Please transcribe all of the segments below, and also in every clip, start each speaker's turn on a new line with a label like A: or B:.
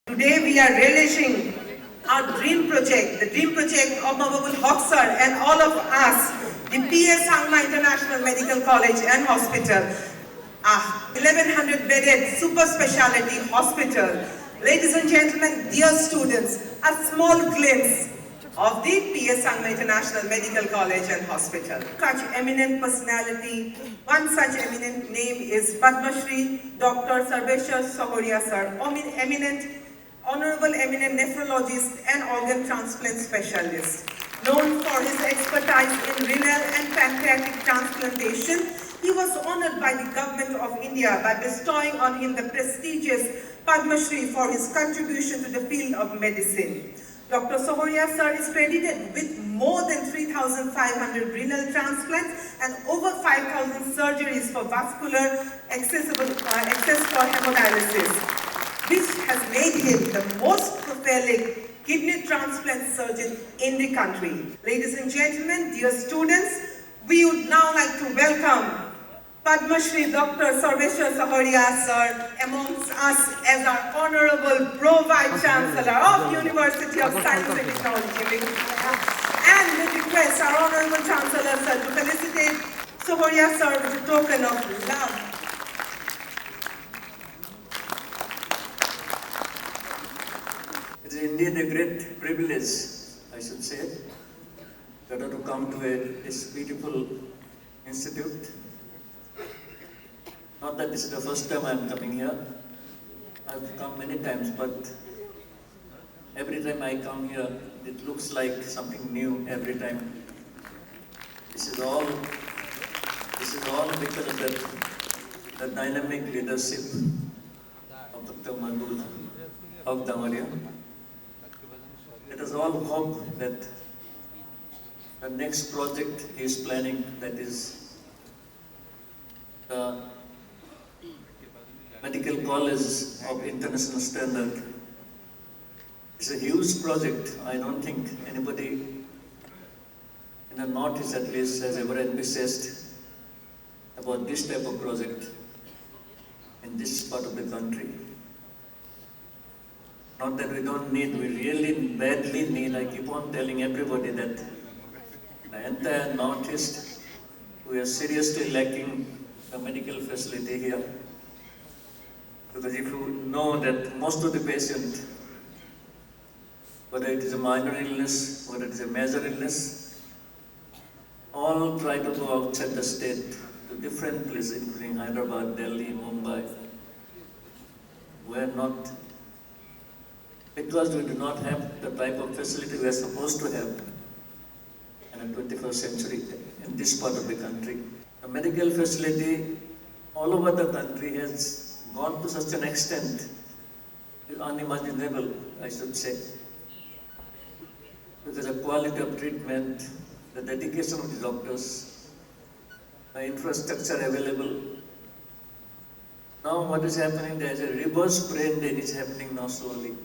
A: Today we are relishing our dream project, the dream project of Mababul Haq sir and all of us, the PS Sangma International Medical College and Hospital, a 1100 bedded super specialty hospital. Ladies and gentlemen, dear students, a small glimpse of the PS Sangma International Medical College and Hospital. Such eminent personality, one such eminent name is Padma Shri, Dr. Sahariah sir, Honorable eminent nephrologist and organ transplant specialist. Known for his expertise in renal and pancreatic transplantation, he was honored by the Government of India by bestowing on him the prestigious Padma Shri for his contribution to the field of medicine. Dr. Sahariah sir is credited with more than 3,500 renal transplants and over 5,000 surgeries for vascular access for hemodialysis. This has made him the most prolific kidney transplant surgeon in the country. Ladies and gentlemen, dear students, we would now like to welcome Padma Shri Dr. Sahariah sir amongst us as our Honorable Pro-Vice Chancellor of University of Science and Technology. And we request our Honorable Chancellor sir to felicitate Sahariah sir with a token of love.
B: It is indeed a great privilege, I should say, to come to this beautiful institute. Not that this is the first time I am coming here. I have come many times, but every time I come here, it looks like something new every time. This is all because of the dynamic leadership of Dr. Mababul Haq. Let us all hope that the next project he is planning, that is the Medical College of International Standard, is a huge project. I don't think anybody in the Northeast at least has ever envisaged about this type of project in this part of the country. Not that we don't need, we really badly need. I keep on telling everybody that the entire Northeast, we are seriously lacking a medical facility here. Because if you know that most of the patients, whether it is a minor illness, whether it is a major illness, all try to go outside the state to different places, including Hyderabad, Delhi, Mumbai. We are not, because we do not have the type of facility we are supposed to have in the 21st century in this part of the country. The medical facility all over the country has gone to such an extent, is unimaginable, I should say. Because the quality of treatment, the dedication of the doctors, the infrastructure available. Now what is happening, there is a reverse brain drain is happening now slowly.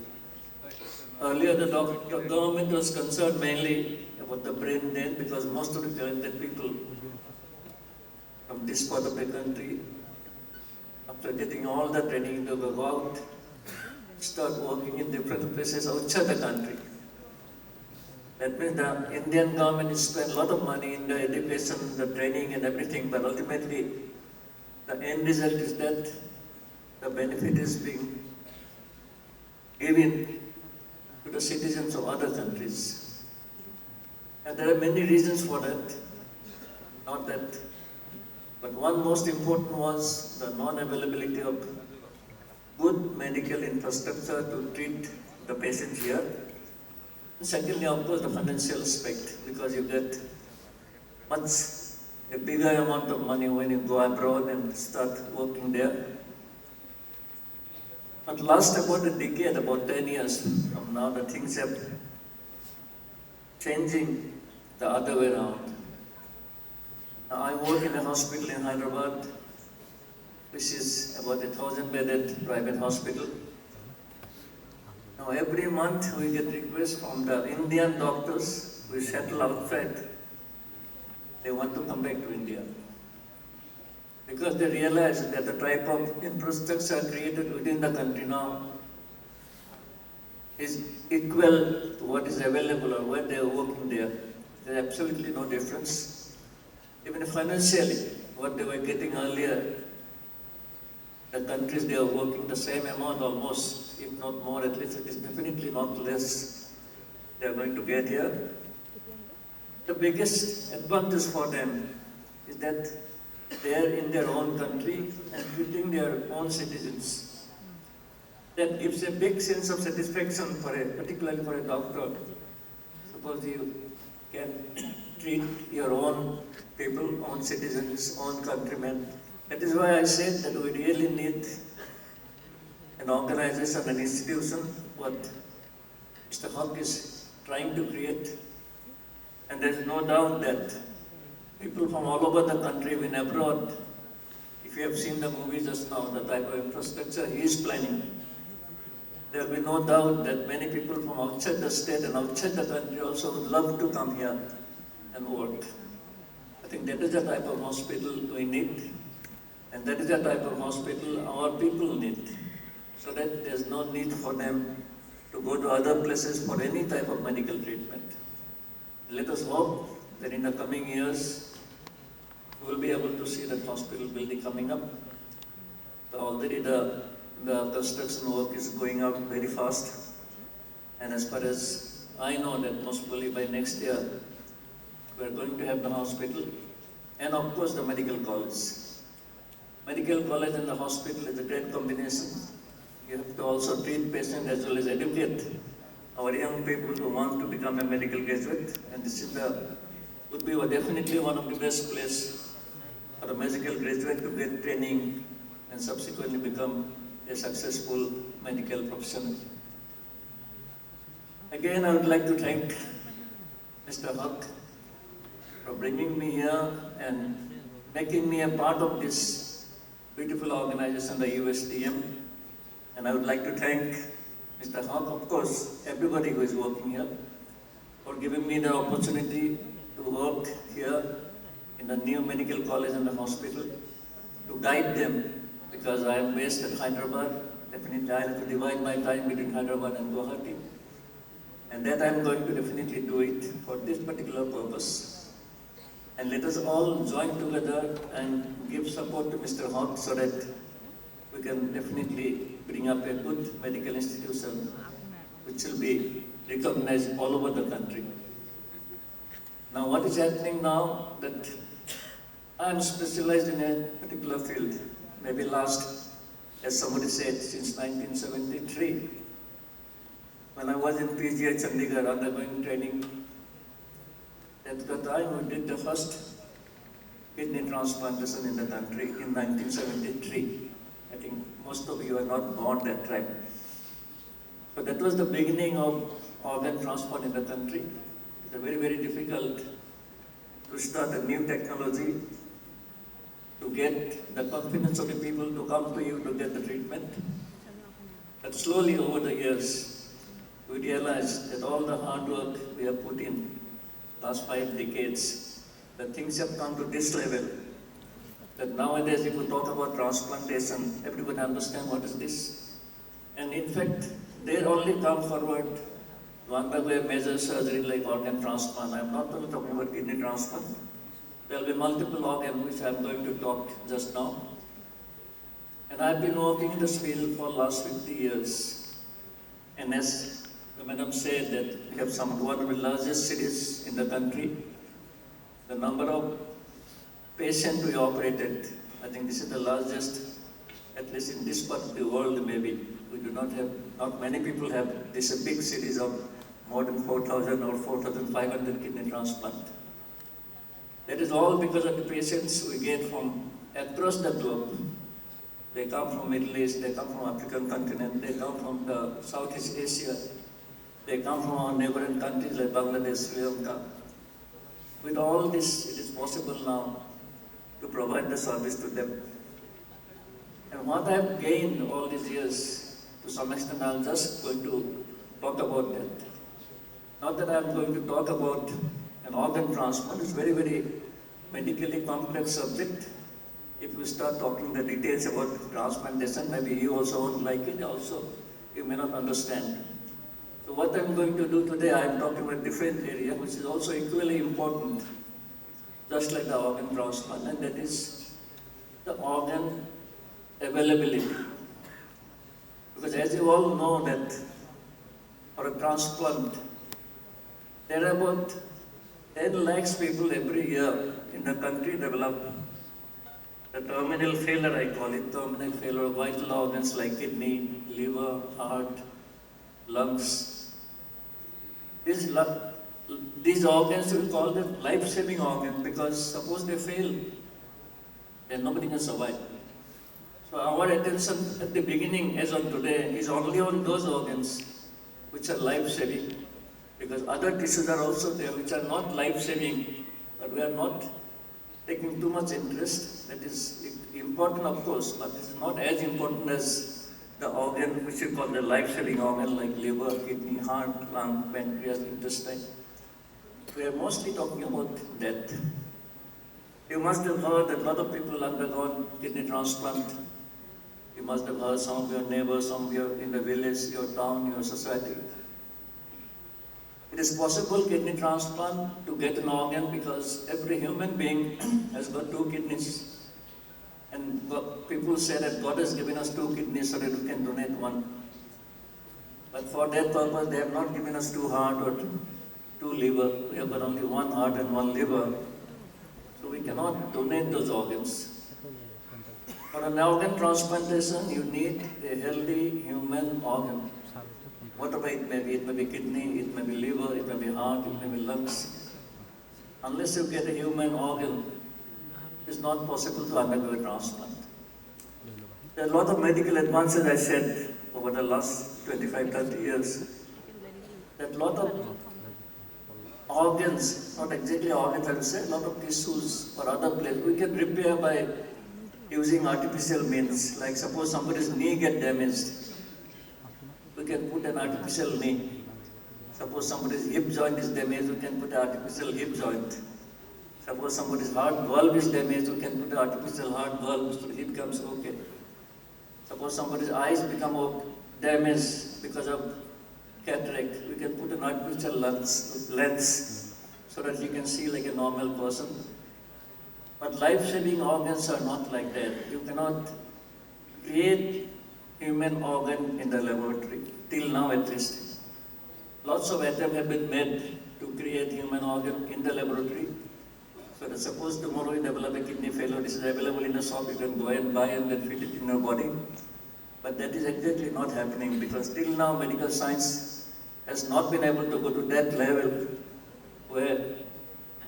B: Earlier the government was concerned mainly about the brain drain because most of the talented people from this part of the country, after getting all the training, to go out, start working in different places outside the country. That means the Indian government has spent a lot of money in the education, the training and everything, but ultimately the end result is that the benefit is being given to the citizens of other countries. And there are many reasons for that, not that. But one most important was the non-availability of good medical infrastructure to treat the patients here. And secondly, of course, the financial aspect, because you get a bigger amount of money when you go abroad and start working there. But last about a decade, about 10 years from now, the things have changing the other way around. Now, I work in a hospital in Hyderabad, which is about 1,000-bedded private hospital. Now every month we get requests from the Indian doctors who settle outside. They want to come back to India. Because they realize that the type of infrastructure created within the country now is equal to what is available or where they are working there. There is absolutely no difference. Even financially, what they were getting earlier, the countries they are working the same amount almost, if not more, at least it is definitely not less they are going to get here. The biggest advantage for them is that they are in their own country and treating their own citizens. That gives a big sense of satisfaction for particularly for a doctor. Suppose you can treat your own people, own citizens, own countrymen. That is why I said that we really need an organization, an institution, what Mr. Hawk is trying to create. And there is no doubt that people from all over the country, even abroad, if you have seen the movie just now, the type of infrastructure he is planning, there will be no doubt that many people from outside the state and outside the country also would love to come here and work. I think that is the type of hospital we need, and that is the type of hospital our people need, so that there is no need for them to go to other places for any type of medical treatment. Let us hope that in the coming years, we will be able to see that hospital building coming up. Already the construction work is going out very fast. And as far as I know, that most probably by next year, we are going to have the hospital and of course the medical college. Medical college and the hospital is a great combination. You have to also treat patients as well as educate our young people who want to become a medical graduate, and this is would be definitely one of the best places for a medical graduate to get training and subsequently become a successful medical professional. Again, I would like to thank Mr. Huck for bringing me here and making me a part of this beautiful organization, the USDM. And I would like to thank Mr. Hawk, of course, everybody who is working here, for giving me the opportunity to work here in the new medical college and the hospital, to guide them, because I am based at Hyderabad. Definitely I have to divide my time between Hyderabad and Guwahati. And that I am going to definitely do it for this particular purpose. And let us all join together and give support to Mr. Hawk so that we can definitely bring up a good medical institution which will be recognized all over the country. Now what is happening now, that I am specialized in a particular field, maybe last, as somebody said, since 1973. When I was in PG at Chandigarh undergoing training, at the time we did the first kidney transplantation in the country in 1973. I think most of you are not born that time. So that was the beginning of organ transplant in the country. It's very, very difficult to start a new technology, to get the confidence of the people to come to you to get the treatment. But slowly over the years, we realized that all the hard work we have put in last 5 decades, that things have come to this level, that nowadays if we talk about transplantation, everybody understands what is this. And in fact, they only come forward to undergo a major surgery like organ transplant. I am not only talking about kidney transplant. There will be multiple organs which I am going to talk just now. And I have been working in this field for the last 50 years. And as the madam said, that we have one of the largest cities in the country. The number of patients we operated, I think this is the largest, at least in this part of the world maybe. We do not have, not many people have this big cities of more than 4,000 or 4,500 kidney transplant. That is all because of the patients we get from across the globe. They come from Middle East, they come from African continent, they come from the Southeast Asia, they come from our neighboring countries like Bangladesh, Sri Lanka. With all this, it is possible now to provide the service to them. And what I have gained all these years, to some extent I am just going to talk about that. Not that I am going to talk about an organ transplant. It's very, very medically complex subject. If we start talking the details about transplantation, maybe you also won't like it, also you may not understand. So what I'm going to do today, I'm talking about a different area, which is also equally important, just like the organ transplant, and that is the organ availability. Because as you all know that for a transplant, there are about 10 lakhs people every year in the country develop the terminal failure, I call it, terminal failure of vital organs like kidney, liver, heart, lungs. These organs we call them life-saving organs because suppose they fail, then nobody can survive. So our attention at the beginning, as of today, is only on those organs which are life-saving, because other tissues are also there which are not life-saving, but we are not taking too much interest. That is important, of course, but it is not as important as the organ which we call the life-saving organ like liver, kidney, heart, lung, pancreas, intestine. We are mostly talking about death. You must have heard that a lot of people undergone kidney transplant. You must have heard some of your neighbors, some of your in the village, your town, your society. It is possible kidney transplant to get an organ because every human being has got two kidneys. And people say that God has given us two kidneys so that we can donate one. But for that purpose, they have not given us two heart or two liver. We have got only one heart and one liver. So we cannot donate those organs. For an organ transplantation, you need a healthy human organ. Whatever it may be kidney, it may be liver, it may be heart, it may be lungs. Unless you get a human organ, it's not possible to undergo a transplant. There are a lot of medical advances, I said, over the last 25, 30 years. That a lot of organs, not exactly organs, I would say, a lot of tissues or other places, we can repair by using artificial means. Like suppose somebody's knee get damaged, we can put an artificial knee. Suppose somebody's hip joint is damaged, we can put an artificial hip joint. Suppose somebody's heart valve is damaged, we can put an artificial heart valve so it becomes okay. Suppose somebody's eyes become damaged because of cataract, we can put an artificial lens so that you can see like a normal person. But life-saving organs are not like that. You cannot create human organ in the laboratory, till now at least. Lots of attempts have been made to create human organ in the laboratory. So that suppose tomorrow you develop a kidney failure, this is available in the shop, you can go and buy and then fit it in your body. But that is exactly not happening because till now medical science has not been able to go to that level where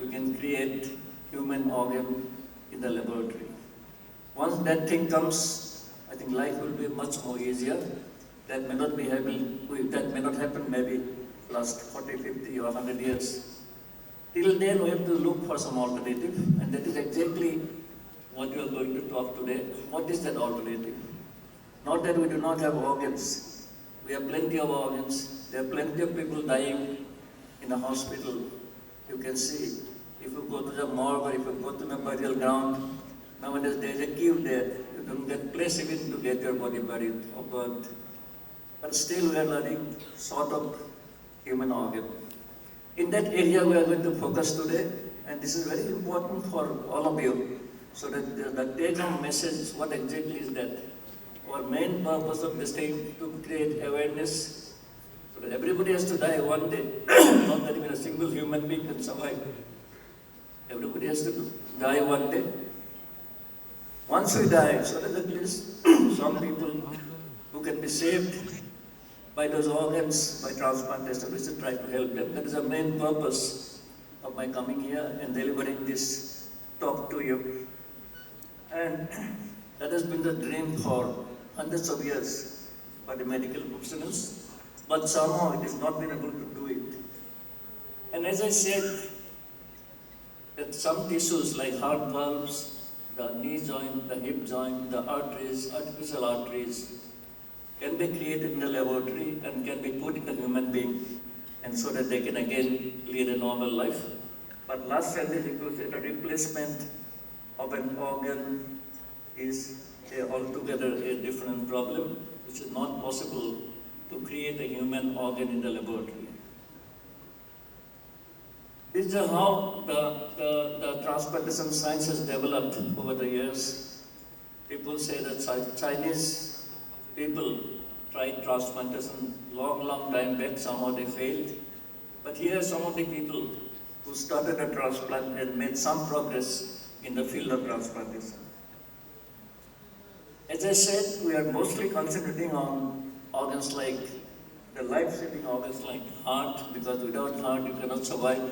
B: you can create human organ in the laboratory. Once that thing comes, I think life will be much more easier. That may not happen maybe last 40, 50 or 100 years. Till then we have to look for some alternative, and that is exactly what we are going to talk today. What is that alternative? Not that we do not have organs. We have plenty of organs. There are plenty of people dying in a hospital. You can see, if you go to the morgue or if you go to the burial ground, nowadays there is a queue there. You don't get place even to get your body buried or burnt. But still we are learning sort of human organ. In that area we are going to focus today, and this is very important for all of you, so that the take-home message, what exactly is that? Our main purpose of this thing to create awareness, so that everybody has to die one day, not that even a single human being can survive. Everybody has to die one day. Once we die, so that at least some people who can be saved by those organs, by transplantation, we should try to help them. That is the main purpose of my coming here and delivering this talk to you. And that has been the dream for hundreds of years for the medical professionals, but somehow it has not been able to do it. And as I said, that some tissues like heart valves, the knee joint, the hip joint, the arteries, artificial arteries, can be created in the laboratory and can be put in the human being, and so that they can again lead a normal life. But last sentence, it was that a replacement of an organ is altogether a different problem, which is not possible to create a human organ in the laboratory. This is how the transplantation science has developed over the years. People say that Chinese people tried transplantation long time back, somehow they failed. But here are some of the people who started a transplant and made some progress in the field of transplantation. As I said, we are mostly concentrating on organs like the life-saving organs like heart, because without heart you cannot survive.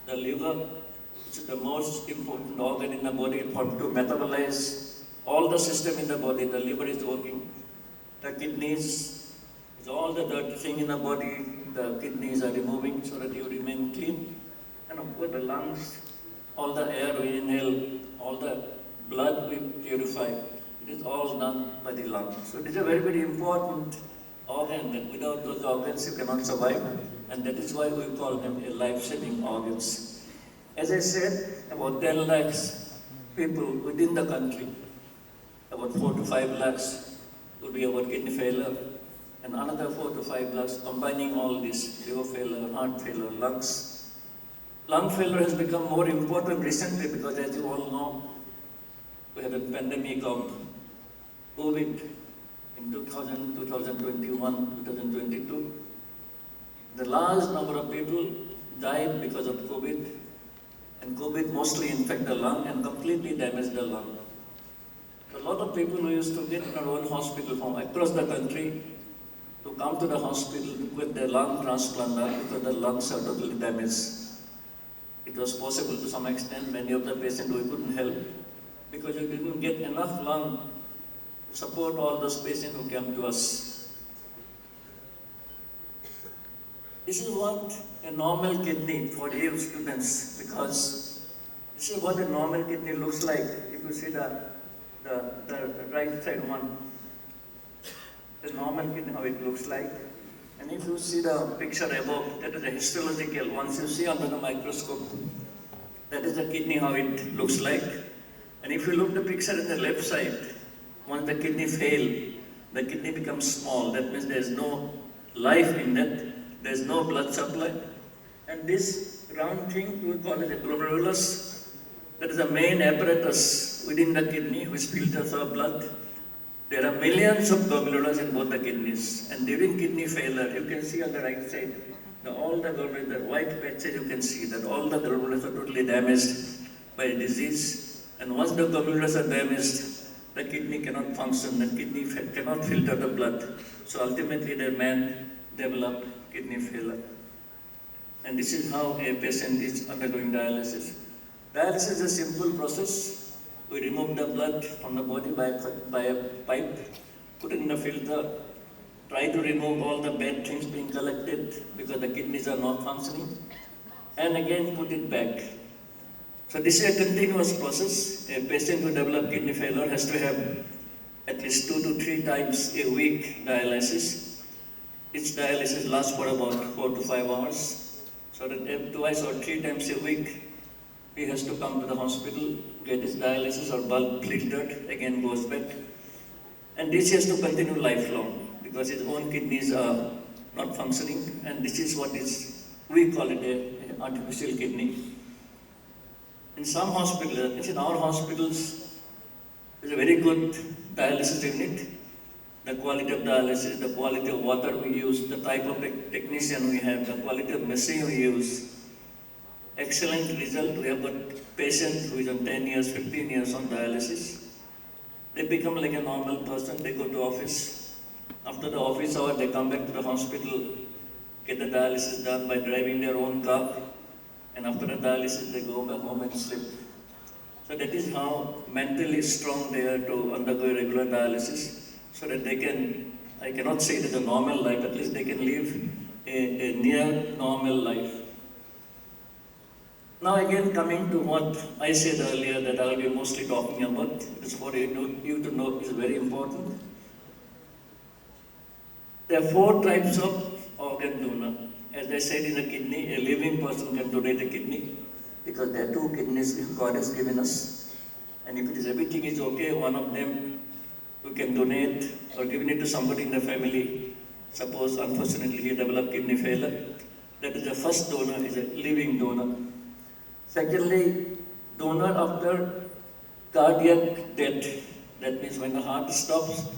B: The liver, which is the most important organ in the body for to metabolize all the system in the body. The liver is working. The kidneys, is all the dirty thing in the body, the kidneys are removing so that you remain clean. And of course the lungs, all the air we inhale, all the blood we purify. It is all done by the lungs. So it is a very important organ that without those organs you cannot survive, and that is why we call them a life-saving organs. As I said, about 10 lakhs people within the country, about 4 to 5 lakhs would be about kidney failure, and another 4 to 5 lakhs combining all this, liver failure, heart failure, lungs. Lung failure has become more important recently because, as you all know, we had a pandemic of COVID in 2021, 2022. The large number of people died because of COVID, and COVID mostly infected the lung and completely damaged the lung. A lot of people who used to get in our own hospital from across the country to come to the hospital with their lung transplant because the lungs are totally damaged. It was possible to some extent. Many of the patients we couldn't help because we didn't get enough lung to support all those patients who came to us. This is what a normal kidney for you students, because this is what a normal kidney looks like. If you see the right side one, the normal kidney, how it looks like. And if you see the picture above, that is a histological. Once you see under the microscope, that is the kidney, how it looks like. And if you look the picture in the left side, once the kidney fails, the kidney becomes small. That means there is no life in that. There is no blood supply. And this round thing, we call it a glomerulus. That is the main apparatus within the kidney which filters our blood. There are millions of glomerulus in both the kidneys. And during kidney failure, you can see on the right side, all the glomerulus, the white patches, you can see that all the glomerulus are totally damaged by disease. And once the glomerulus are damaged, the kidney cannot function, the kidney cannot filter the blood. So ultimately the man develops kidney failure. And this is how a patient is undergoing dialysis. Dialysis is a simple process. We remove the blood from the body by a pipe, put it in a filter, try to remove all the bad things being collected because the kidneys are not functioning, and again put it back. So this is a continuous process. A patient who develops kidney failure has to have at least 2 to 3 times a week dialysis. Each dialysis lasts for about 4 to 5 hours. So that twice or 3 times a week, he has to come to the hospital, get his dialysis or bulk filtered, again goes back. And this has to continue lifelong because his own kidneys are not functioning, and this is what we call it an artificial kidney. In some hospitals, in our hospitals, there's a very good dialysis unit. The quality of dialysis, the quality of water we use, the type of technician we have, the quality of machine we use. Excellent result. We have got patient who is on 10 years, 15 years on dialysis. They become like a normal person. They go to office. After the office hour, they come back to the hospital, get the dialysis done by driving their own car. And after the dialysis, they go back home and sleep. So that is how mentally strong they are to undergo regular dialysis, so that they can, I cannot say it is a normal life, at least they can live a near normal life. Now again, coming to what I said earlier that I will be mostly talking about, this for you to know is very important. There are 4 types of organ donor. As I said, in a kidney, a living person can donate a kidney because there are 2 kidneys God has given us. And if it is everything is okay, one of them we can donate or give it to somebody in the family. suppose unfortunately he developed kidney failure, that is the first donor, is a living donor. Secondly, donor after cardiac death, that means when the heart stops,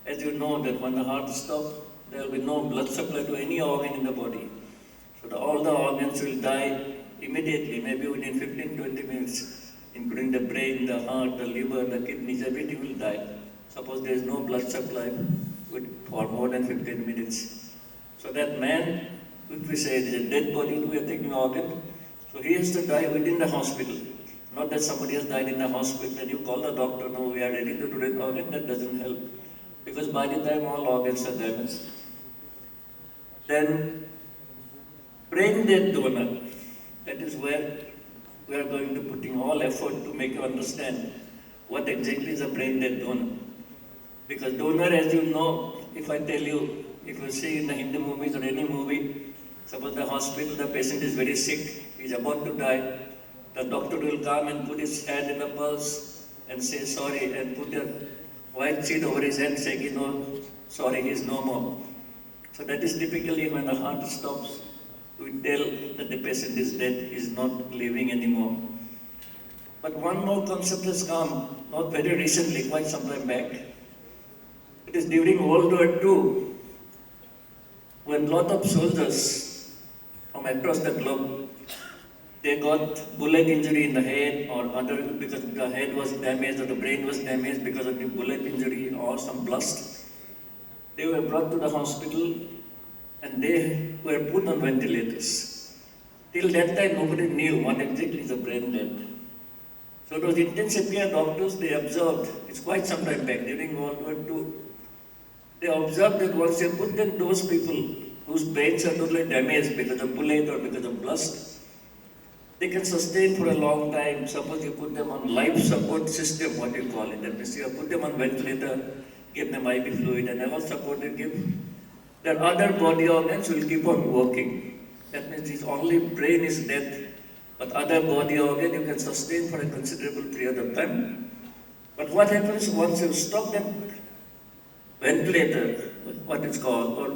B: as you know that when the heart stops, there will be no blood supply to any organ in the body. So all the organs will die immediately, maybe within 15-20 minutes, including the brain, the heart, the liver, the kidneys, everything will die. Suppose there is no blood supply for more than 15 minutes. So that man, which we say is a dead body, we are taking organ, so he has to die within the hospital. Not that somebody has died in the hospital and you call the doctor, no, we are ready to donate organ, that doesn't help. Because by the time all organs are damaged. Then, brain dead donor, that is where we are going to put in all effort to make you understand what exactly is a brain dead donor. Because donor, as you know, if I tell you, if you see in the Hindi movies or any movie, suppose the hospital, the patient is very sick, he is about to die, the doctor will come and put his hand in the pulse and say sorry and put a white sheet over his hand saying, no, sorry, he is no more. So that is typically when the heart stops, we tell that the patient is dead, he is not living anymore. But one more concept has come, not very recently, quite some time back. It is during World War II, when a lot of soldiers from across the globe, they got bullet injury in the head or other because the head was damaged or the brain was damaged because of the bullet injury or some blast. They were brought to the hospital and they were put on ventilators. Till that time, nobody knew what exactly is a brain dead. So those intensive care doctors, they observed, it's quite some time back, during World War II, they observed that once they put in those people whose brains are totally damaged because of bullet or because of blast, they can sustain for a long time. Suppose you put them on life support system, what you call it. That means you put them on ventilator, give them IV fluid and all support you give. Their other body organs will keep on working. That means his only brain is dead, but other body organ you can sustain for a considerable period of time. But what happens once you stop that ventilator, what it's called, or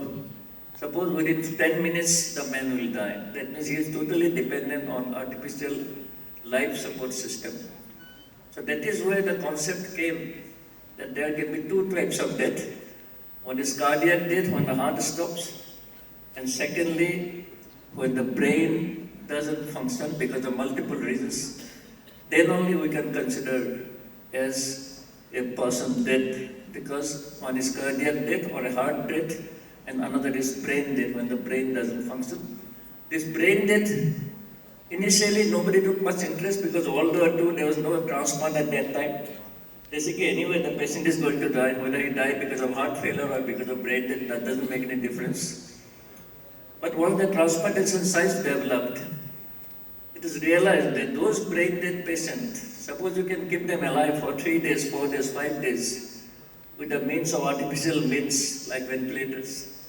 B: suppose within 10 minutes the man will die. That means he is totally dependent on artificial life support system. So that is where the concept came that there can be two types of death. One is cardiac death when the heart stops, and secondly, when the brain doesn't function because of multiple reasons, then only we can consider as a person dead, because one is cardiac death or a heart death, and another is brain death when the brain doesn't function. This brain death, initially nobody took much interest because World War II there was no transplant at that time. Basically anyway the patient is going to die, whether he died because of heart failure or because of brain death, that doesn't make any difference. But once the transplantation science developed, it is realized that those brain dead patients, suppose you can keep them alive for 3 days, 4 days, 5 days, with the means of artificial means like ventilators,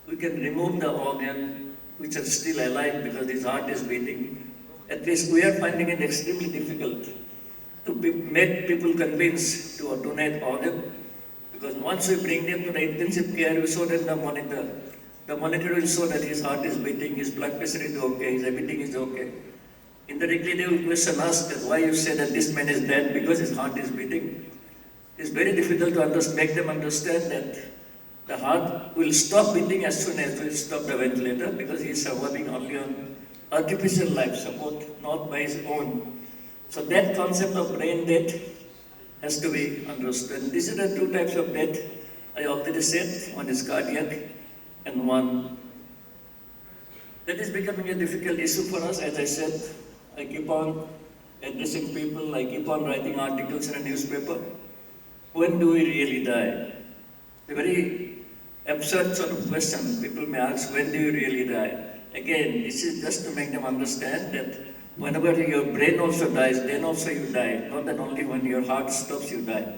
B: we can remove the organ which are still alive because his heart is beating. At least we are finding it extremely difficult to make people convinced to donate organ, because once we bring them to the intensive care, we show them the monitor. The monitor will show that his heart is beating, his blood pressure is okay, his everything is okay. Indirectly they will question us that why you say that this man is dead because his heart is beating. It's very difficult to make them understand that the heart will stop beating as soon as we stop the ventilator, because he is surviving only on artificial life support, not by his own. So that concept of brain death has to be understood. These are the two types of death I already said. One is cardiac and one that is becoming a difficult issue for us. As I said, I keep on addressing people, I keep on writing articles in a newspaper. When do we really die? A very absurd sort of question. People may ask, when do you really die? Again, this is just to make them understand that whenever your brain also dies, then also you die. Not that only when your heart stops, you die.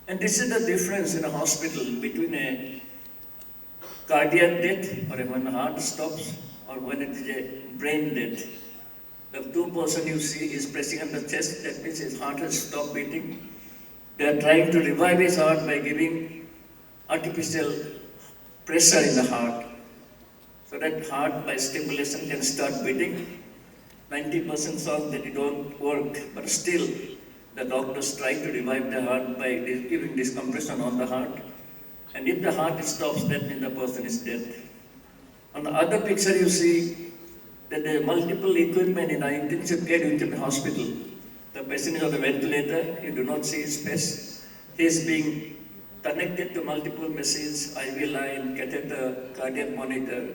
B: And this is the difference in a hospital between a cardiac death, or when the heart stops, or when it is a brain death. The two person you see is pressing on the chest, that means his heart has stopped beating. They are trying to revive his heart by giving artificial pressure in the heart, so that heart by stimulation can start beating. 90% thought that it don't work, but still the doctors try to revive the heart by giving this compression on the heart. And if the heart stops, that means the person is dead. On the other picture you see that there are multiple equipment in an intensive care unit in the hospital. The patient is on the ventilator, you do not see his face. He is being connected to multiple machines, IV line, catheter, cardiac monitor.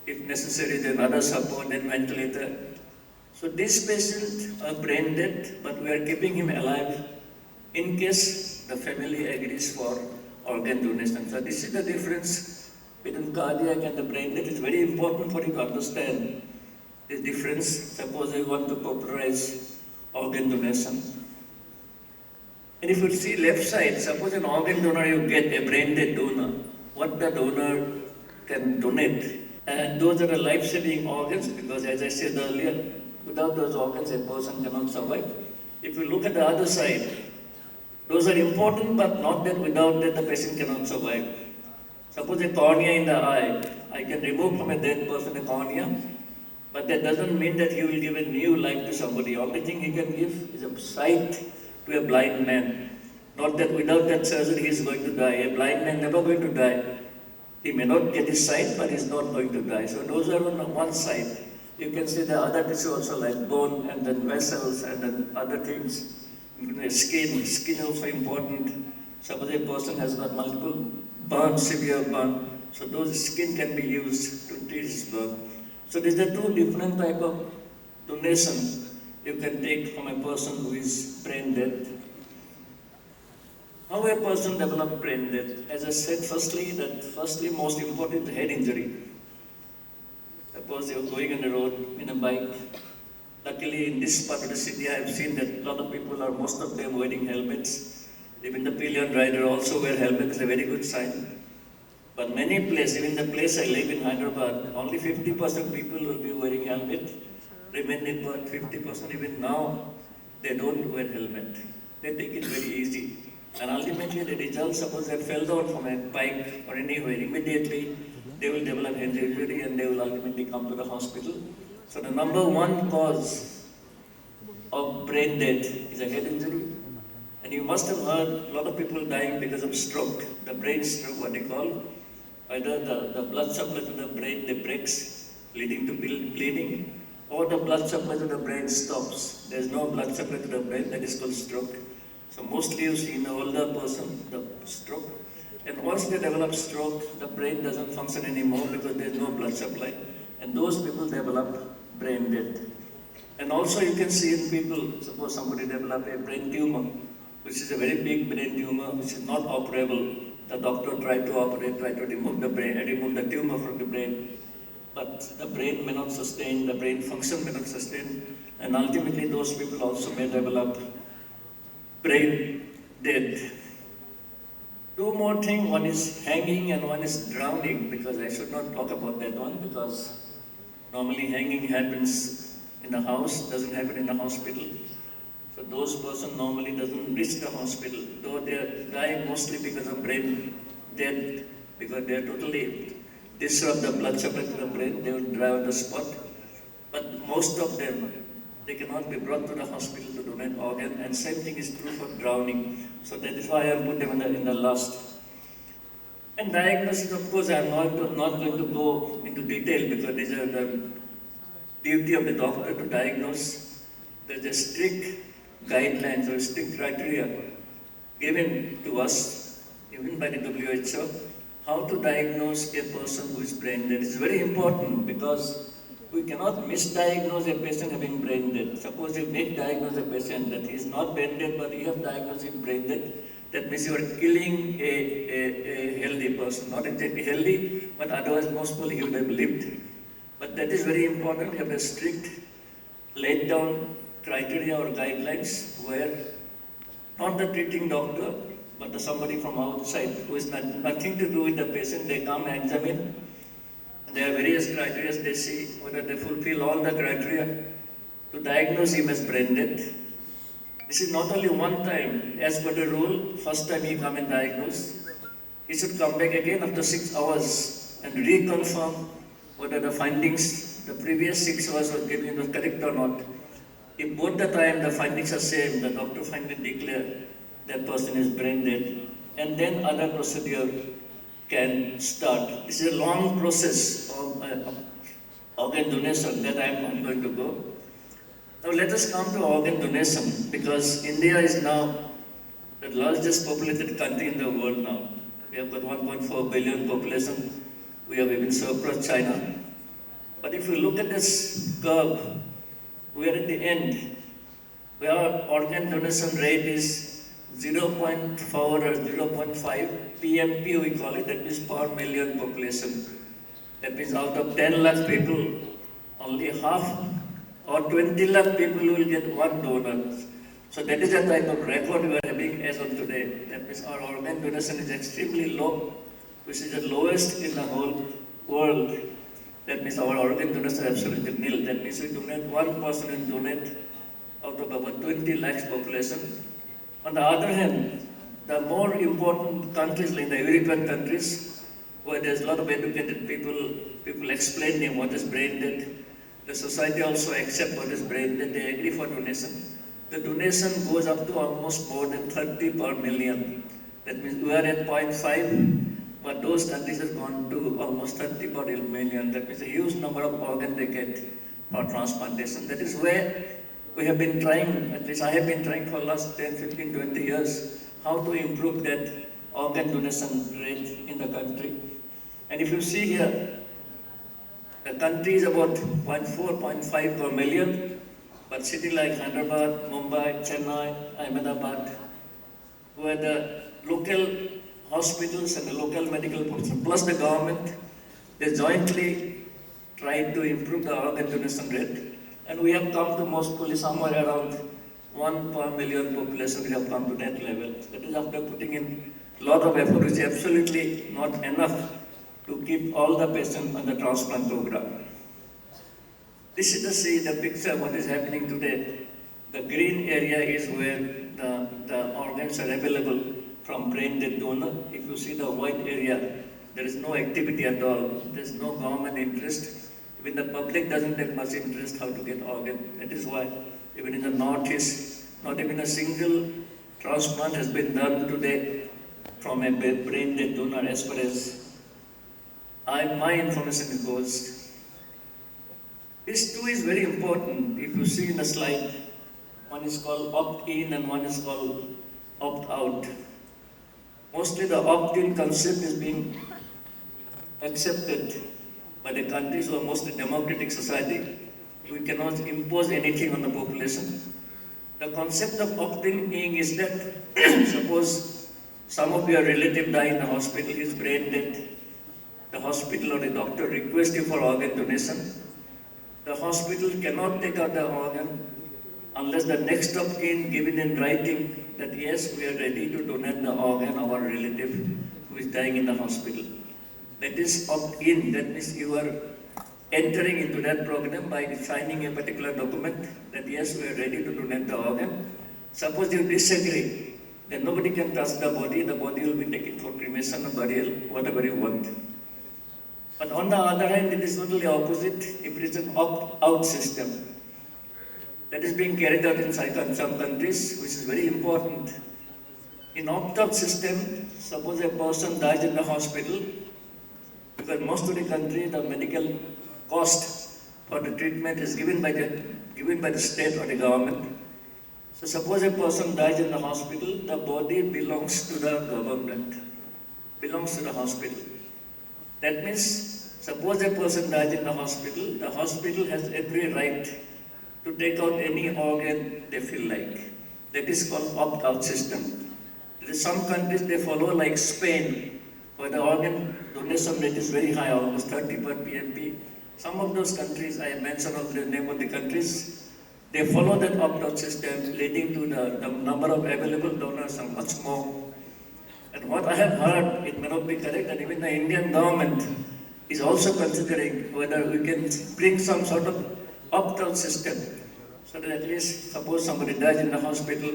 B: If necessary, then other support, then ventilator. So this patient are brain dead, but we are keeping him alive in case the family agrees for organ donation. So this is the difference between cardiac and the brain dead. It's very important for you to understand the difference. Suppose you want to popularize organ donation. And if you see left side, suppose an organ donor, you get a brain dead donor. What the donor can donate. And those are the life-saving organs, because as I said earlier, without those organs, a person cannot survive. If you look at the other side, those are important, but not that without that the patient cannot survive. Suppose a cornea in the eye, I can remove from a dead person a cornea, but that doesn't mean that he will give a new life to somebody. Only thing he can give is a sight to a blind man. Not that without that surgery he is going to die. A blind man never going to die. He may not get his sight, but he's not going to die. So those are on one side. You can see the other tissue also like bone and then vessels and then other things. Skin is also important. Suppose a person has got multiple burn, severe burn. So those skin can be used to treat his burn. So these are two different type of donations you can take from a person who is brain dead. How a person develops brain death? As I said, firstly, most important, the head injury. Suppose you're going on the road in a bike. Luckily, in this part of the city, I have seen that a lot of people are, most of them, wearing helmets. Even the pillion rider also wear helmets, is a very good sign. But many places, even the place I live in Hyderabad, only 50% people will be wearing helmet. Remaining about 50% even now, they don't wear helmet. They take it very easy. And ultimately the result, suppose they fell down from a bike or anywhere, immediately they will develop head injury and they will ultimately come to the hospital. So the number one cause of brain death is a head injury. And you must have heard a lot of people dying because of stroke, the brain stroke, what they call. Either the blood supply to the brain breaks, leading to bleeding, or the blood supply to the brain stops. There is no blood supply to the brain, that is called stroke. So mostly you see in an older person, the stroke. And once they develop stroke, the brain doesn't function anymore because there is no blood supply. And those people develop brain death. And also you can see in people, suppose somebody develop a brain tumor, which is a very big brain tumor, which is not operable. The doctor tried to operate, tried to remove the brain, remove the tumor from the brain. But the brain may not sustain, the brain function may not sustain. And ultimately those people also may develop brain death. Two more things, one is hanging and one is drowning, because I should not talk about that one, because normally hanging happens in the house, doesn't happen in the hospital. So those person normally doesn't reach the hospital, though they are dying mostly because of brain death, because they are totally disrupt the blood supply to the brain, they will die on the spot. But most of them, they cannot be brought to the hospital to donate organ, and same thing is true for drowning. So that is why I have put them in the last. And diagnosis, of course, I am not going to go into detail because these are the duty of the doctor to diagnose. There is a strict guidelines or strict criteria given to us, even by the WHO, how to diagnose a person who is brain dead. It is very important because we cannot misdiagnose a patient having brain dead. Suppose you misdiagnose a patient that he is not brain dead, but you have diagnosed him brain dead, that means you are killing a healthy person. Not exactly healthy, but otherwise most probably he would have lived. But that is very important. You have a strict laid down criteria or guidelines where not the treating doctor, but somebody from outside who has nothing to do with the patient, they come and examine. There are various criteria, they see whether they fulfill all the criteria to diagnose him as brain dead. This is not only one time, as per the rule, first time he come and diagnose. he should come back again after 6 hours and reconfirm whether the findings, the previous 6 hours were given was correct or not. If both the time the findings are same, the doctor finally declare that person is brain dead, and then other procedure can start. This is a long process of organ donation that I am not going to go. Now let us come to organ donation, because India is now the largest populated country in the world now. We have got 1.4 billion population. We have even surpassed China. But if you look at this curve, we are at the end, where our organ donation rate is 0.4 or 0.5 PMP, we call it, that means per million population. That means out of 10 lakh people, only half or 20 lakh people will get one donor. So that is the type of record we are having as of today. That means our organ donation is extremely low, which is the lowest in the whole world. That means our organ donation is absolutely nil. That means we donate, one person will donate out of about 20 lakhs population. On the other hand, the more important countries like the European countries, where there's a lot of educated people explaining what is brain dead, the society also accepts what is brain dead, they agree for donation. The donation goes up to almost more than 30 per million. That means we are at 0.5. But those countries have gone to almost 30 per million. That means a huge number of organs they get for transplantation. That is where we have been trying, at least I have been trying for the last 10, 15, 20 years, how to improve that organ donation rate in the country. And if you see here, the country is about 0.4, 0.5 per million, but cities like Hyderabad, Mumbai, Chennai, Ahmedabad, where the local hospitals and the local medical personnel, plus the government, they jointly try to improve the organ donation rate. And we have come to mostly somewhere around 1 per million population, we have come to that level. That is after putting in a lot of effort, which is absolutely not enough to keep all the patients on the transplant program. This is the picture what is happening today. The green area is where the organs are available from brain dead donor. If you see the white area, there is no activity at all. There is no government interest. Even the public doesn't take much interest how to get organ. That is why even in the Northeast, not even a single transplant has been done today from a brain dead donor as far as my information goes. This too is very important. If you see in the slide, one is called opt-in and one is called opt-out. Mostly the opt-in concept is being accepted by the countries who are mostly democratic society. We cannot impose anything on the population. The concept of opt-in is that suppose some of your relative die in the hospital, is brain dead. The hospital or the doctor requests you for organ donation. The hospital cannot take out the organ unless the next of kin given in writing that yes, we are ready to donate the organ of our relative who is dying in the hospital. That is opt-in. That means you are entering into that program by signing a particular document that yes, we are ready to donate the organ. Suppose you disagree, then nobody can touch the body will be taken for cremation or burial, whatever you want. But on the other hand, it is totally opposite if it is an opt-out system. That is being carried out in some countries, which is very important. In opt-out system, suppose a person dies in the hospital, because most of the country, the medical cost for the treatment is given by the state or the government. So suppose a person dies in the hospital, the body belongs to the government, belongs to the hospital. That means, suppose a person dies in the hospital has every right to take out any organ they feel like. That is called opt-out system. There is some countries they follow like Spain, where the organ donation rate is very high, almost 30 per PMP. Some of those countries, I mentioned of the name of the countries, they follow that opt-out system, leading to the number of available donors are much more. And what I have heard, it may not be correct, that even the Indian government is also considering whether we can bring some sort of opt-out system, so that at least suppose somebody dies in the hospital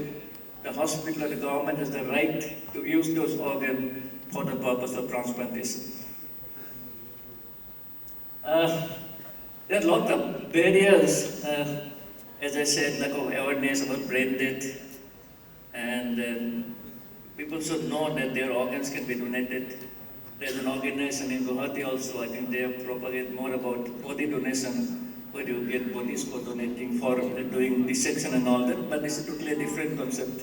B: or the government has the right to use those organs for the purpose of transplantation. There are a lot of barriers, as I said, lack of awareness about brain death, and people should know that their organs can be donated. There's an organization in Guwahati also, I think they propagate more about body donation, where you get bodies for donating, for doing dissection and all that, but this is totally a different concept.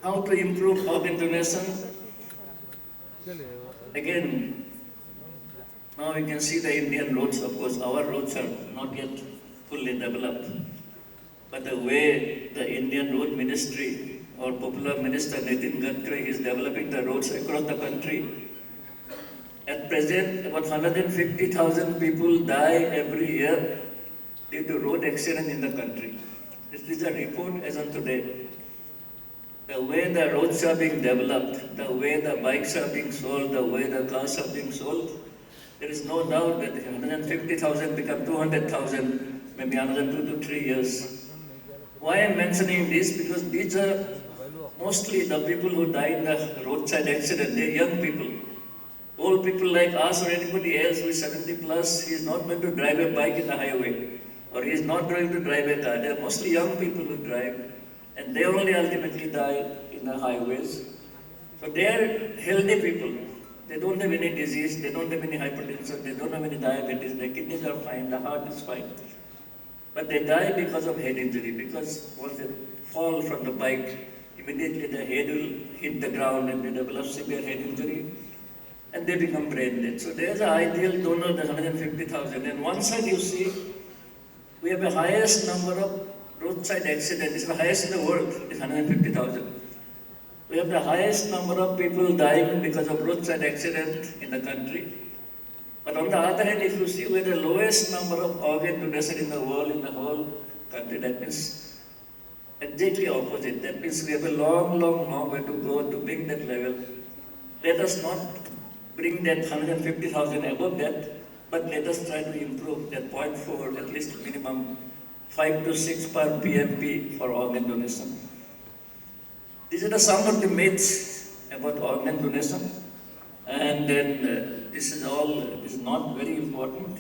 B: How to improve organ donation? Again, now we can see the Indian roads, of course, our roads are not yet fully developed. But the way the Indian Road Ministry or popular Minister Nitin Gadkari is developing the roads across the country, at present about 150,000 people die every year due to road accident in the country. This is a report as on today. The way the roads are being developed, the way the bikes are being sold, the way the cars are being sold, there is no doubt that 150,000 become 200,000, maybe another 2 to 3 years. Why I am mentioning this? Because these are mostly the people who die in the roadside accident. They are young people. Old people like us or anybody else who is 70 plus, he is not going to drive a bike in the highway, or he is not going to drive a car. They are mostly young people who drive, and they only ultimately die in the highways. So they are healthy people. They don't have any disease, they don't have any hypertension, they don't have any diabetes, their kidneys are fine, the heart is fine. But they die because of head injury, because once they fall from the bike, immediately the head will hit the ground and they develop severe head injury and they become brain dead. So there's an ideal donor, the 150,000. And one side you see, we have the highest number of roadside accidents. It's the highest in the world, it's 150,000. We have the highest number of people dying because of roadside accident in the country. But on the other hand, if you see, we have the lowest number of organ donation in the world, in the whole country. That means exactly opposite. That means we have a long, long, long way to go to bring that level. Let us not bring that 150,000 above that, but let us try to improve that 0.4, at least minimum 5 to 6 per PMP for organ donation. These are some of the myths about organ donation, and then this is not very important.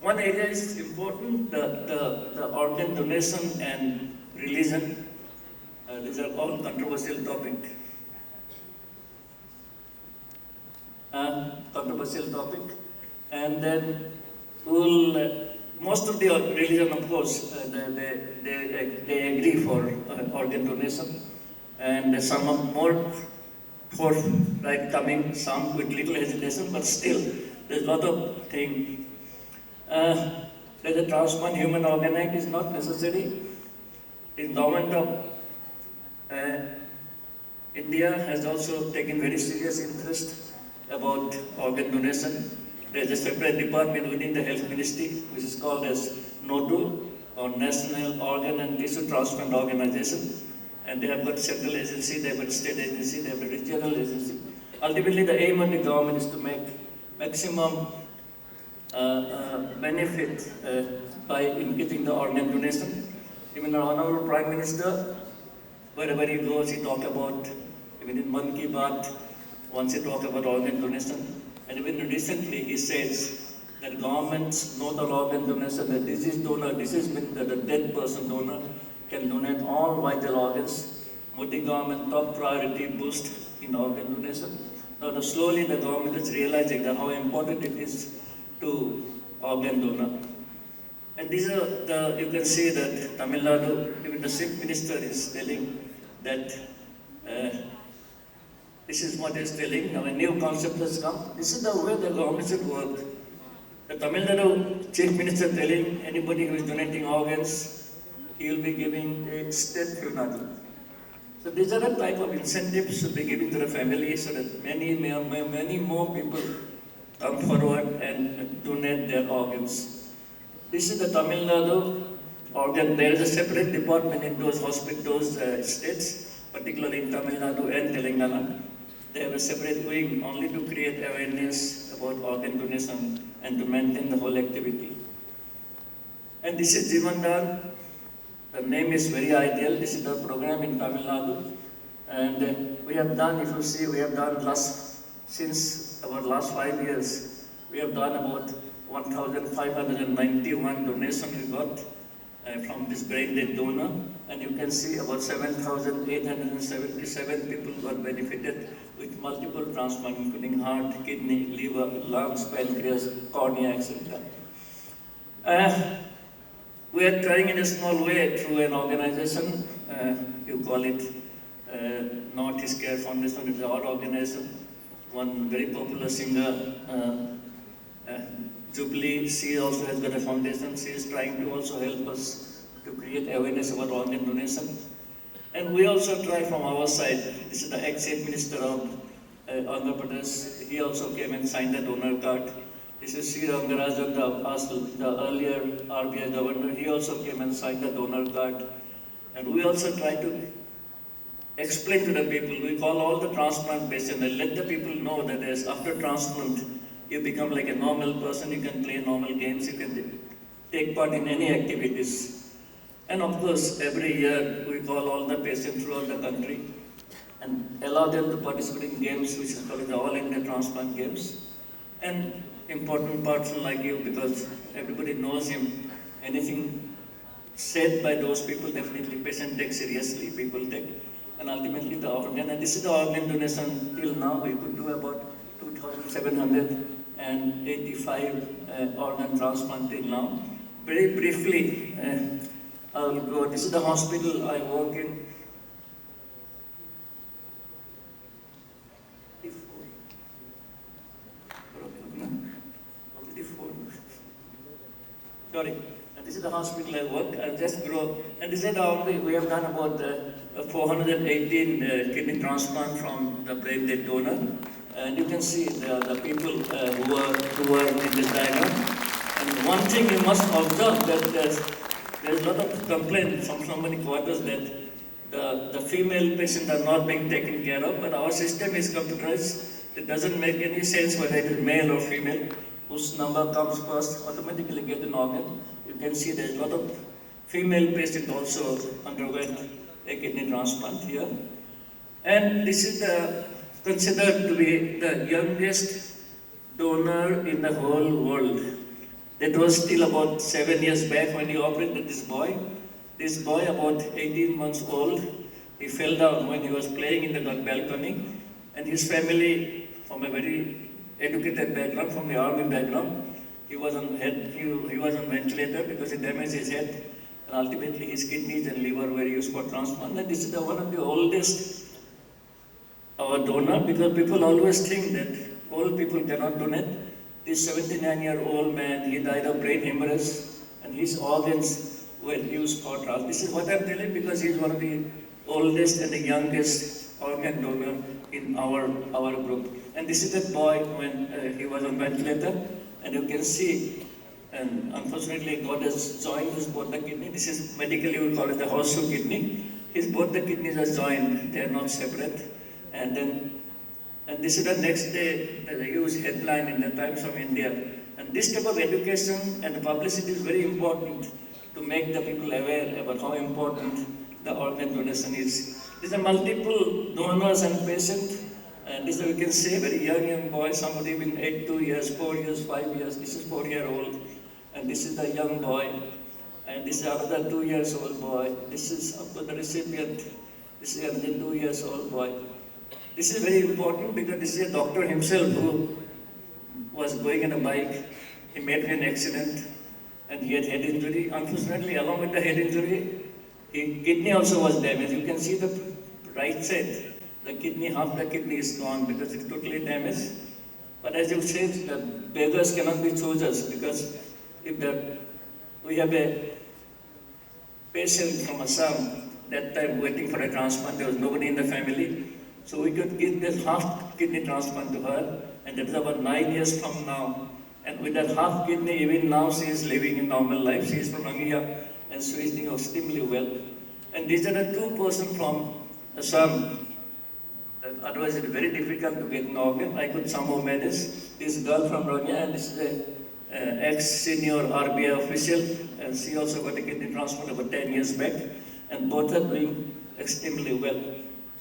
B: One area is important, the organ donation and religion. These are all controversial topic. And then most of the religion, of course, they agree for organ donation. And some are more for right coming, some with little hesitation, but still there's a lot of things. There's a transplant human organ act is not necessary. The government of India has also taken very serious interest about organ donation. There's a separate department within the health ministry which is called as NOTU, or National Organ and Tissue Transplant Organization. And they have got central agency, they have got state agency, they have got regional agency. Ultimately, the aim of the government is to make maximum benefit by increasing the organ donation. Even our Honorable Prime Minister, wherever he goes, he talks about, even in Mann Ki Baat, once he talks about organ donation. And even recently, he says that governments know the organ donation, the deceased donor, the dead person donor, can donate all vital organs. Modi government top priority boost in organ donation. Now slowly the government is realizing that how important it is to organ donor. And these are you can see that Tamil Nadu, even the chief minister is telling that this is what he's telling. Now a new concept has come. This is the way the government should work. The Tamil Nadu chief minister telling anybody who is donating organs, he will be giving a state funeral. So these are the type of incentives should be given to the family so that many more people come forward and donate their organs. This is the Tamil Nadu organ. There is a separate department in those hospitals, states, particularly in Tamil Nadu and Telangana. They have a separate wing only to create awareness about organ donation and to maintain the whole activity. And this is Jivandar. The name is very ideal. This is the program in Tamil Nadu. And we have done, if you see, we have done since our last 5 years, we have done about 1,591 donations we got from this brain dead donor. And you can see about 7,877 people got benefited with multiple transplants, including heart, kidney, liver, lungs, pancreas, cornea, etc. We are trying in a small way through an organization, you call it Northeast Care Foundation. It's our organization. One very popular singer, Jubilee, she also has got a foundation. She is trying to also help us to create awareness about organ donation. And we also try from our side. This is the ex-chief minister of Andhra Pradesh. He also came and signed the donor card. This is Shri, the earlier RBI governor. He also came and signed the donor card. And we also try to explain to the people. We call all the transplant patients and let the people know that after transplant, you become like a normal person. You can play normal games. You can take part in any activities. And of course, every year we call all the patients throughout the country and allow them to participate in games, which is called the All India Transplant Games. And important person like you, because everybody knows him, anything said by those people, definitely patient takes seriously, people take. And ultimately the organ, and this is the organ donation till now, we could do about 2,785 organ transplant till now. Very briefly, I will go. This is the hospital I work in. Sorry. And this is the hospital I work. I'll just grow. And this is we have done about 418 kidney transplant from the brain dead donor. And you can see the people who are in this diagram. And one thing you must observe that there's a lot of complaints from so many quarters that the female patients are not being taken care of, but our system is computerized. It doesn't make any sense whether it is male or female. Whose number comes first, automatically get an organ. You can see there's a lot of female patients also underwent a kidney transplant here. And this is considered to be the youngest donor in the whole world. That was still about 7 years back when he operated this boy. This boy, about 18 months old, he fell down when he was playing in the balcony. And his family, from a very educated background, from the army background, he was on ventilator because he damaged his head. And ultimately his kidneys and liver were used for transplant. And this is one of the oldest donor, because people always think that old people cannot donate. This 79-year-old man, he died of brain hemorrhage, and his organs were used for transplant. This is what I'm telling because he's one of the oldest and the youngest organ donor in our group. And this is that boy when he was on ventilator, and you can see, and unfortunately God has joined his both the kidney. This is medically we call it the horseshoe kidney. His both the kidneys are joined; they are not separate. And this is the next day, the huge headline in the Times of India. And this type of education and publicity is very important to make the people aware about how important the organ donation is. These are multiple donors and patients. And this we can say very young boy, somebody been 2 years, 4 years, 5 years. This is 4-year-old. And this is the young boy. And this is another 2-year-old boy. This is the recipient. This is another 2-year-old boy. This is very important because this is a doctor himself who was going on a bike. He met an accident and he had head injury. Unfortunately, along with the head injury, his kidney also was damaged. You can see the right side, the kidney, half the kidney is gone because it's totally damaged. But as you said, the beggars cannot be choosers because we have a patient from Assam that time waiting for a transplant. There was nobody in the family. So we could give this half kidney transplant to her, and that is about 9 years from now. And with that half kidney, even now she is living a normal life. She is from Anglia and she is doing extremely well. And these are the 2 persons from Assam. Otherwise, it's very difficult to get an organ. I could somehow manage. This girl from Rohingya, and this is an ex-senior RBI official, and she also got a kidney transplant about 10 years back. And both are doing extremely well.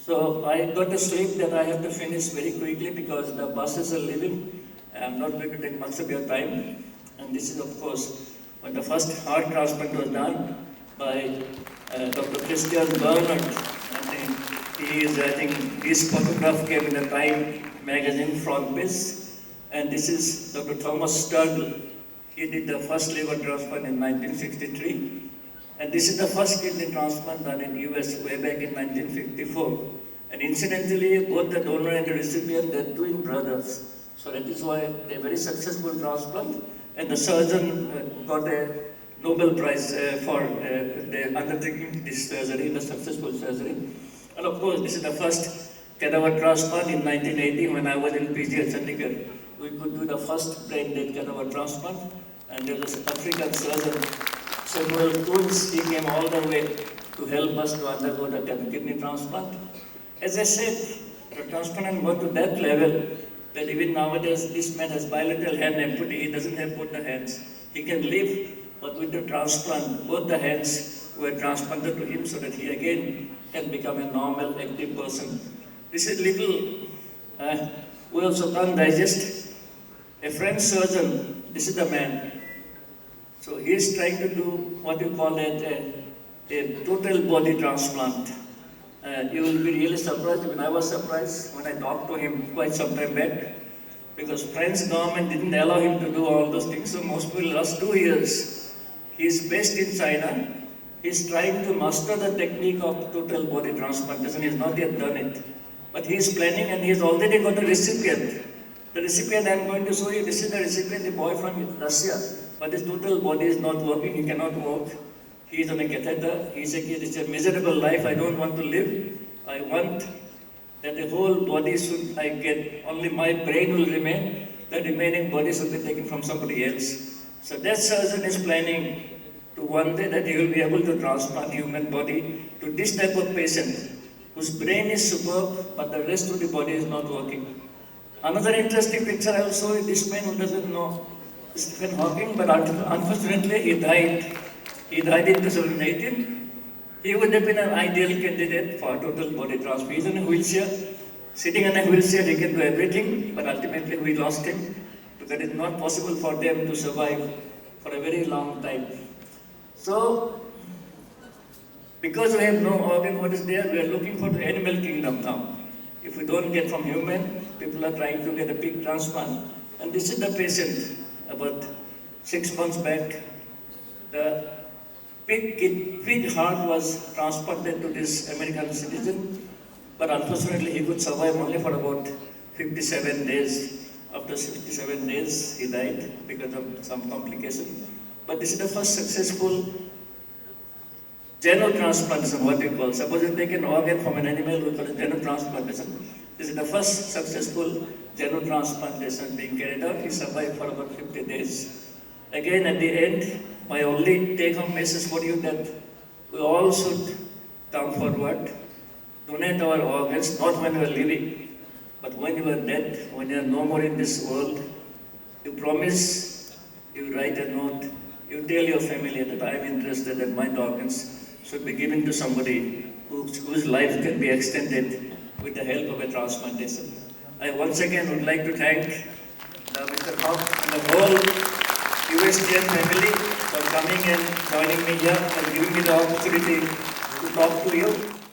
B: So I got a slip that I have to finish very quickly because the buses are leaving. I'm not going to take much of your time. And this is, of course, when the first heart transplant was done by Dr. Christian Bernard. I think his photograph came in the Time magazine front page. And this is Dr. Thomas Sturgill. He did the first liver transplant in 1963. And this is the first kidney transplant done in US way back in 1954. And incidentally, both the donor and the recipient, they're twin brothers. So that is why they're very successful transplant. And the surgeon got a Nobel Prize for the undertaking this surgery, the successful surgery. And of course, this is the first cadaver transplant in 1980 when I was in PG at Chandigarh. We could do the first brain-dead cadaver transplant. And there was an African surgeon, several twins, he came all the way to help us to undergo the kidney transplant. As I said, the transplant got to that level that even nowadays this man has bilateral hand amputee, he doesn't have both the hands. He can live, but with the transplant, both the hands were transplanted to him so that he again can become a normal, active person. This is little, we also can't digest. A French surgeon, this is the man. So he is trying to do what you call a total body transplant. You will be really surprised. Even I was surprised when I talked to him quite some time back, because French government didn't allow him to do all those things. So most people last 2 years, he is based in China. He is trying to master the technique of total body transplantation. He has not yet done it, but he is planning, and he has already got a recipient. The recipient I am going to show you. This is the recipient, the boy from Russia, but his total body is not working. He cannot walk. He is on a catheter. He said, it's a miserable life. I don't want to live. I want that the whole body should I get. Only my brain will remain. The remaining body should be taken from somebody else. So that surgeon is planning to one day that he will be able to transplant human body to this type of patient whose brain is superb, but the rest of the body is not working. Another interesting picture I will show you. This man who doesn't know Stephen Hawking, but unfortunately he died. He died in 2018. He would have been an ideal candidate for total body transplant. He's in a wheelchair. Sitting in a wheelchair, he can do everything, but ultimately we lost him because it's not possible for them to survive for a very long time. So, because we have no organ, what is there? We are looking for the animal kingdom now. If we don't get from human, people are trying to get a pig transplant. And this is the patient about 6 months back. The pig heart was transplanted to this American citizen, but unfortunately he could survive only for about 57 days. After 57 days, he died because of some complication. But this is the first successful xenotransplantation, what we call. Suppose you take an organ from an animal, we call it xenotransplantation. This is the first successful xenotransplantation being carried out. He survived for about 50 days. Again, at the end, my only take-home message for you that we all should come forward, donate our organs, not when we are living, but when you are dead, when you are no more in this world. You promise, you write a note, you tell your family that I am interested that my organs should be given to somebody whose life can be extended with the help of a transplantation. I once again would like to thank Mr. Hawk and the whole USGN family for coming and joining me here and giving me the opportunity to talk to you.